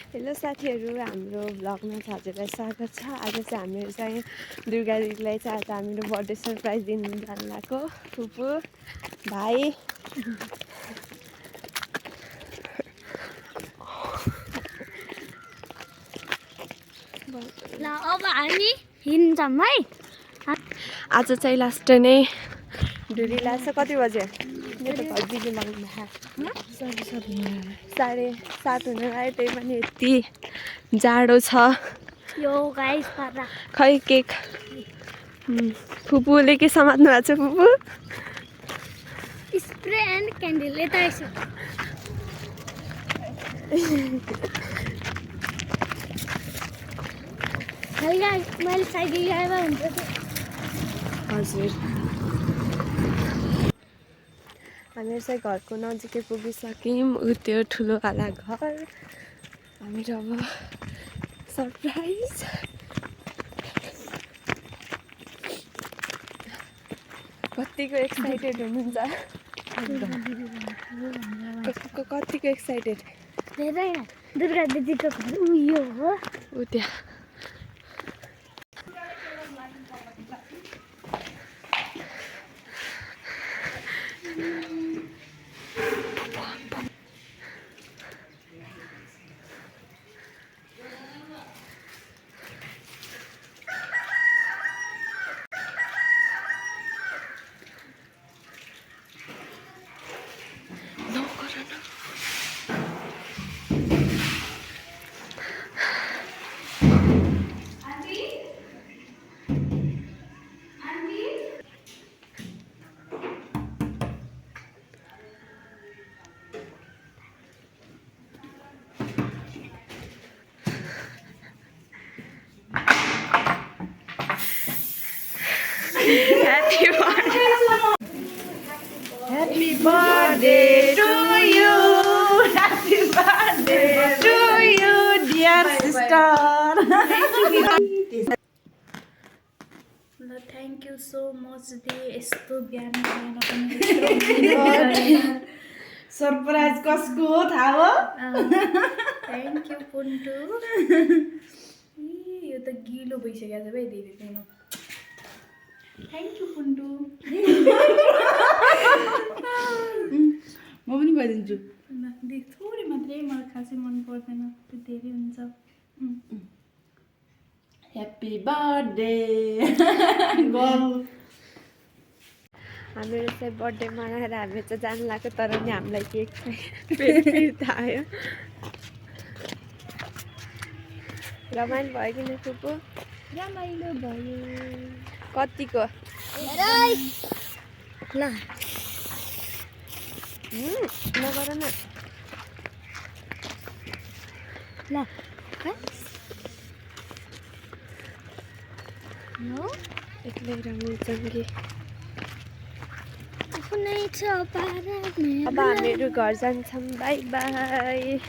Hello साथीहरू, हाम्रो भ्लगमा हजुरलाई स्वागत छ। आज चाहिँ हामीहरू चाहिँ दुर्गा दिदीलाई चाहिँ आज हामीहरू बर्थडे सरप्राइज दिनु जानु भएको। फुपू भाइ ल अब हामी हिँड्छौँ है। आज चाहिँ लास्ट नै ढुरी लाग्छ। कति बजे यो त भजिदिनु लाग्नु भए 7:30 हुन आयो, त्यही पनि यति जाडो छ। यो गाइस पारा खै केक फुपूले के समात्नु भएको छ? फुपू स्प्रे एन्ड क्यान्डल यता आइसक्यो। मैले साइकल ल्याएर हुन्छ हजुर, हामीहरू चाहिँ घरको नजिकै पुगिसक्यौँ। ऊ त्यो ठुलोवाला घर। हामीहरू अब सरप्राइज कतिको एक्साइटेड हुनुहुन्छ? कतिको एक्साइटेड? धेरै दुर्गा दिदीको घर उयो हो। ऊ त्यहाँ Happy birthday to you. Happy birthday to you, dear sister. Thank you so much they. यस्तो बिहान सरप्राइज कसको हो थाहा हो? Thank you पुन्टु। यो त गिलो भइसकेको छ भाइ दिदी दिनु। Thank you पुन्टु। म पनि गरिदिन्छु। थोरै मात्रै, मलाई खासै मन पर्दैन, त्यो धेरै हुन्छ। Happy birthday girl. हामीहरू चाहिँ बर्थडे मनाएर हामी चाहिँ जानु लाग्यो, तर नि हामीलाई केक चाहिँ फिर्ता आयो। रमाइलो भयो कि न फुपू? रमाइलो भयो। कतिको? ल नगर न। ल एक्लै रमाउँछौँ कि? कुनै छ पारा अब हामीहरू घर जान्छौँ। By by.